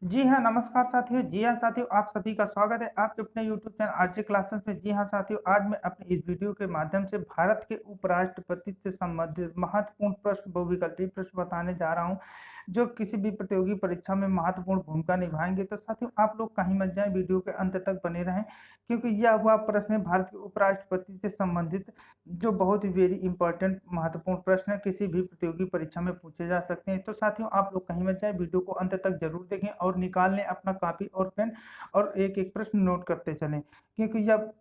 जी हाँ, नमस्कार साथियों। जी हाँ साथियों, आप सभी का स्वागत है आपके अपने यूट्यूब चैनल आरजे क्लासेस में। जी हाँ साथियों, आज मैं अपनी इस वीडियो के माध्यम से भारत के उपराष्ट्रपति से संबंधित महत्वपूर्ण प्रश्न, बहुविकल्पीय प्रश्न बताने जा रहा हूँ, जो किसी भी प्रतियोगी परीक्षा में महत्वपूर्ण भूमिका निभाएंगे। तो साथियों, आप लोग कहीं मत जाएं, वीडियो के अंत तक बने रहें, क्योंकि यह वह प्रश्न है भारत के उपराष्ट्रपति से संबंधित, जो बहुत ही वेरी इंपॉर्टेंट महत्वपूर्ण प्रश्न है, किसी भी प्रतियोगी परीक्षा में पूछे जा सकते हैं। तो साथियों, आप लोग कहीं मत जाएं, वीडियो को अंत तक जरूर देखें और निकाल लें अपना कॉपी और पेन और एक एक प्रश्न नोट करते चलें, क्योंकि यह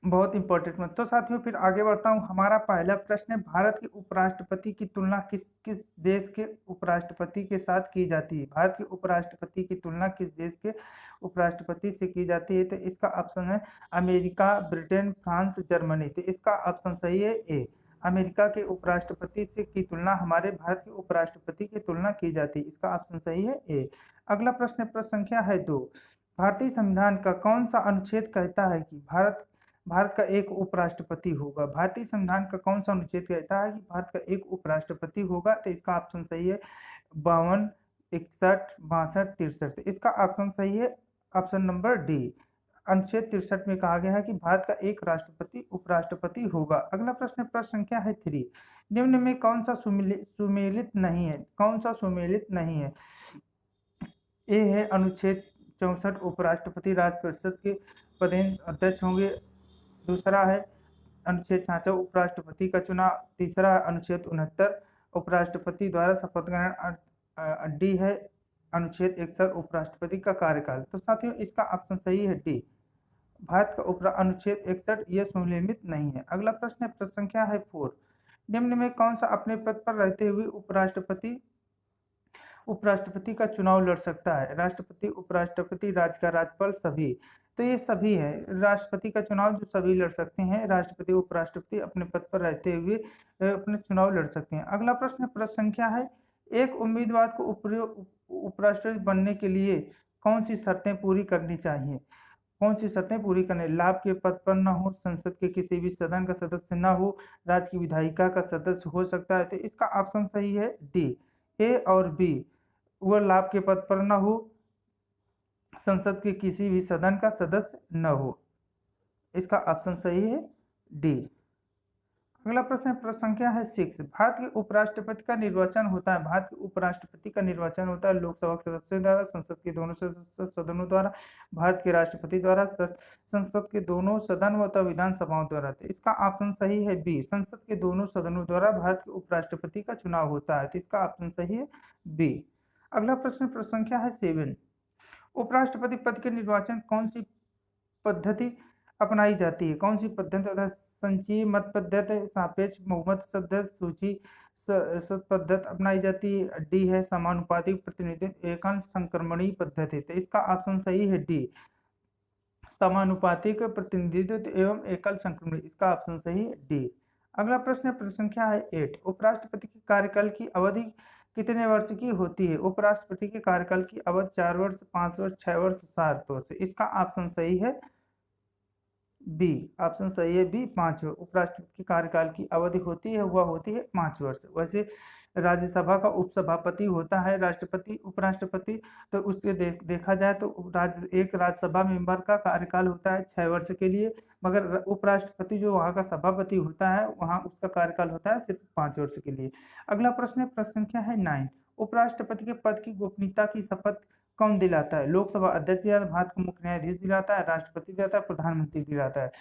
बहुत इंपॉर्टेंट है। तो साथियों, फिर आगे बढ़ता हूँ। हमारा पहला प्रश्न है, भारत के उपराष्ट्रपति की तुलना किस किस देश के उपराष्ट्रपति के साथ की जाती है? भारत के उपराष्ट्रपति की तुलना किस देश के उपराष्ट्रपति से की जाती है? तो इसका ऑप्शन है अमेरिका, ब्रिटेन, फ्रांस, जर्मनी। तो इसका ऑप्शन सही है ए। अमेरिका के उपराष्ट्रपति से की तुलना हमारे भारत के उपराष्ट्रपति की तुलना की जाती है। इसका ऑप्शन सही है ए। अगला प्रश्न है, प्रश्न संख्या है 2। भारतीय संविधान का कौन सा अनुच्छेद कहता है कि भारत भारत का एक उपराष्ट्रपति होगा? भारतीय संविधान का कौन सा अनुच्छेद कहता है कि भारत का एक उपराष्ट्रपति होगा? तो इसका ऑप्शन सही है 52, 61, 62, 63। इसका ऑप्शन सही है ऑप्शन नंबर डी। अनुच्छेद 63 में कहा गया है कि भारत का एक राष्ट्रपति उपराष्ट्रपति होगा। अगला प्रश्न है, प्रश्न संख्या है 3। निम्न में कौन सा सुमेलित नहीं है? कौन सा सुमेलित नहीं है? ए है अनुच्छेद 64, उपराष्ट्रपति राज्य परिषद के पदेन अध्यक्ष होंगे। दूसरा है अनुच्छेद 66, उपराष्ट्रपति का चुनाव। तीसरा है अनुच्छेद 69, उपराष्ट्रपति द्वारा शपथ ग्रहण। डी है अनुच्छेद 61, उपराष्ट्रपति का कार्यकाल। तो साथियों, इसका ऑप्शन सही है डी। भारत का उपरा अनुच्छेद 61 ये सुनियमित नहीं है। अगला प्रश्न है, प्रश्न संख्या है 4। निम्न में कौन सा अपने पद पर रहते हुए उपराष्ट्रपति उपराष्ट्रपति का चुनाव लड़ सकता है? राष्ट्रपति, उपराष्ट्रपति, राज्य का राज्यपाल, सभी। तो ये सभी है। राष्ट्रपति का चुनाव जो सभी लड़ सकते हैं, राष्ट्रपति उपराष्ट्रपति अपने पद पर रहते हुए अपने चुनाव लड़ सकते हैं। अगला प्रश्न है, प्रश्न संख्या है, एक उम्मीदवार को उपराष्ट्रपति बनने के लिए कौन सी शर्तें पूरी करनी चाहिए? कौन सी शर्तें पूरी करनी? लाभ के पद पर न हो, संसद के किसी भी सदन का सदस्य न हो, राज्य की विधायिका का सदस्य हो सकता है। तो इसका ऑप्शन सही है डी। ए और बी, वह लाभ के पद पर न हो, संसद के किसी भी सदन का सदस्य न हो। इसका ऑप्शन सही है डी। अगला प्रश्न है, प्रश्न संख्या है 6। भारत के उपराष्ट्रपति का निर्वाचन होता है। भारत के उपराष्ट्रपति का निर्वाचन होता है लोकसभा के सदस्यों द्वारा, संसद के दोनों सदनों द्वारा, भारत के राष्ट्रपति द्वारा, संसद के दोनों सदन व विधानसभाओं द्वारा। तो इसका ऑप्शन सही है बी। संसद के दोनों सदनों द्वारा भारत के उपराष्ट्रपति का चुनाव होता है। तो इसका ऑप्शन सही है बी। अगला प्रश्न, प्रश्न संख्या है 7। उपराष्ट्रपति पद के निर्वाचन कौन सी पद्धति अपनाई जाती है? कौन सी पद्धति? अगर संचयी मत पद्धति, सापेक्ष बहुमत पद्धति, सूची पद्धति अपनाई जाती है। डी है समानुपातिक प्रतिनिधित्व, एकल संक्रमणीय पद्धति। तो इसका ऑप्शन सही है डी, समानुपातिक प्रतिनिधित्व एवं एकल संक्रमण। इसका ऑप्शन सही है डी। अगला प्रश्न है, प्रश्न संख्या है 8। उपराष्ट्रपति के कार्यकाल की अवधि कितने वर्ष की होती है? उपराष्ट्रपति के कार्यकाल की अवधि 4 वर्ष, 5 वर्ष, 6 वर्ष, 7 वर्ष। इसका ऑप्शन सही है बी। ऑप्शन सही है बी, 5 वर्ष। उपराष्ट्रपति के कार्यकाल की अवधि होती है, वह होती है 5 वर्ष। वैसे राज्यसभा का उपसभापति होता है राष्ट्रपति उपराष्ट्रपति। तो उससे देखा जाए तो एक राज्यसभा मेंबर का कार्यकाल होता है 6 वर्ष के लिए, मगर उपराष्ट्रपति जो वहाँ का सभापति होता है, वहाँ उसका कार्यकाल होता है सिर्फ 5 वर्ष के लिए। अगला प्रश्न है, प्रश्न संख्या है 9। उपराष्ट्रपति के पद की गोपनीयता की शपथ कौन दिलाता है? लोकसभा अध्यक्ष दिलाता है, भारत का मुख्य न्यायाधीश दिलाता है, राष्ट्रपति दिलाता है, प्रधानमंत्री दिलाता है।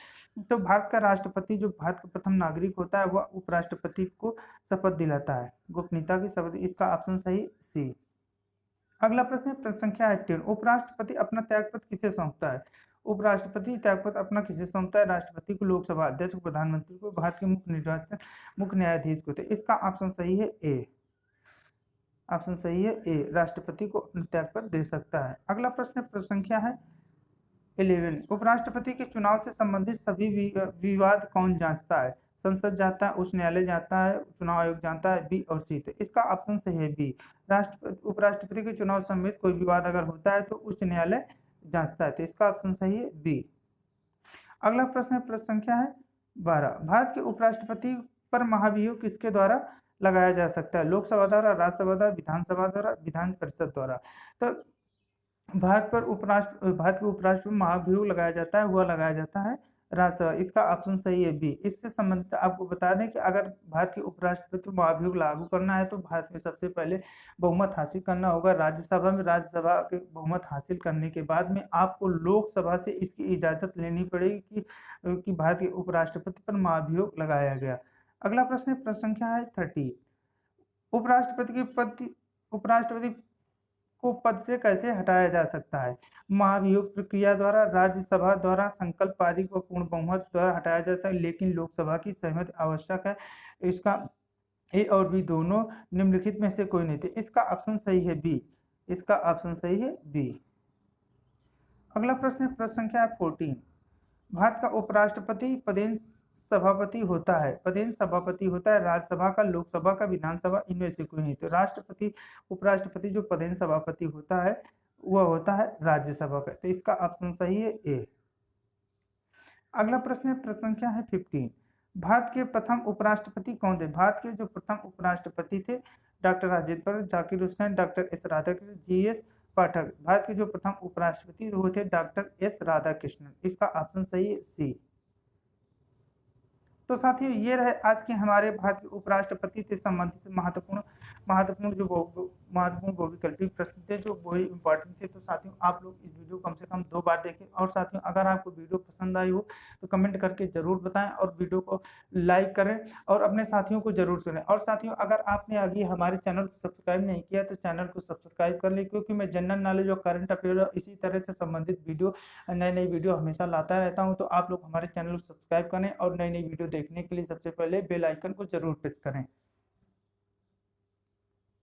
तो भारत का राष्ट्रपति, जो भारत का प्रथम नागरिक होता है, वह उपराष्ट्रपति को शपथ दिलाता है, गोपनीयता की शपथ। इसका ऑप्शन सही सी। अगला प्रश्न है, प्रश्न संख्या 18। उपराष्ट्रपति अपना त्यागपत्र किसे सौंपता है? उपराष्ट्रपति त्यागपत्र अपना किसे सौंपता है? राष्ट्रपति को, लोकसभा अध्यक्ष को, प्रधानमंत्री को, भारत के मुख्य न्यायाधीश को। तो इसका ऑप्शन सही है ए। ऑप्शन सही है ए, राष्ट्रपति को अपना त्यागपत्र दे सकता है। अगला प्रश्न है, प्रश्न संख्या है 11। उपराष्ट्रपति के चुनाव से संबंधित सभी विवाद कौन जांचता है? संसद जाता है, उच्च न्यायालय जाता है, चुनाव आयोग जाता है, बी और सी। तो इसका ऑप्शन सही है बी। उपराष्ट्रपति के चुनाव समेत कोई विवाद अगर होता है तो उच्च न्यायालय जांचता है। तो इसका ऑप्शन सही है बी। अगला प्रश्न है, प्रश्न संख्या है 12। भारत के उपराष्ट्रपति पर महाभियोग किसके द्वारा लगाया जा सकता है? लोकसभा द्वारा, राज्यसभा द्वारा, विधानसभा द्वारा, विधान परिषद द्वारा। तो भारत के उपराष्ट्र में महाभियोग लगाया जाता है, वह लगाया जाता है राज्यसभा। इसका ऑप्शन सही है बी। इससे संबंधित आपको बता दें कि अगर भारत के उपराष्ट्रपति को महाभियोग लागू करना है तो भारत में सबसे पहले बहुमत हासिल करना होगा राज्यसभा में। राज्यसभा के बहुमत हासिल करने के बाद में आपको लोकसभा से इसकी इजाजत लेनी पड़ेगी कि भारत के उपराष्ट्रपति पर महाभियोग लगाया गया। अगला प्रश्न है, प्रश्न संख्या है 30। उपराष्ट्रपति को पद से कैसे हटाया जा सकता है? महाभियोग प्रक्रिया द्वारा, राज्यसभा द्वारा, संकल्प पारित व पूर्ण बहुमत द्वारा हटाया जा सकता है, लेकिन लोकसभा की सहमति आवश्यक है। इसका ए और बी दोनों निम्नलिखित में से कोई नहीं थे। इसका ऑप्शन सही है बी। इसका ऑप्शन सही है बी। अगला प्रश्न है, प्रश्न संख्या 14। भारत का उपराष्ट्रपति पदेन सभापति होता है। पदेन सभापति होता है राज्यसभा का, लोकसभा का, विधानसभा, इनमें से कोई नहीं। तो राष्ट्रपति उपराष्ट्रपति जो पदेन सभापति होता है वह होता है राज्यसभा का। तो इसका ऑप्शन सही है ए। अगला प्रश्न है, प्रश्न संख्या है 15। भारत के प्रथम उपराष्ट्रपति कौन थे? भारत के जो प्रथम उपराष्ट्रपति थे doctor Rajendra, Zakir Hussain, doctor S Radhakrishnan, G S. Pathak. Bharat के जो प्रथम उपराष्ट्रपति वो थे डॉक्टर एस राधाकृष्णन। इसका ऑप्शन सही है सी। तो साथियों ये रहे आज के हमारे भारत के उपराष्ट्रपति से संबंधित महत्वपूर्ण बहुविकल्पीय प्रश्न थे जो बहुत इंपॉर्टेंट थे। तो साथियों आप लोग इस वीडियो को कम से कम 2 बार देखें। और साथियों अगर आपको वीडियो पसंद आई हो तो कमेंट करके जरूर बताएं और वीडियो को लाइक करें और अपने साथियों को जरूर सुनें। और साथियों अगर आपने अभी हमारे चैनल को सब्सक्राइब नहीं किया तो चैनल को सब्सक्राइब कर लें, क्योंकि मैं जनरल नॉलेज और करंट अफेयर और इसी तरह से संबंधित नई वीडियो हमेशा लाता रहता हूं। तो आप लोग हमारे चैनल को सब्सक्राइब करें और नई वीडियो देखने के लिए सबसे पहले बेल आइकन को जरूर प्रेस करें।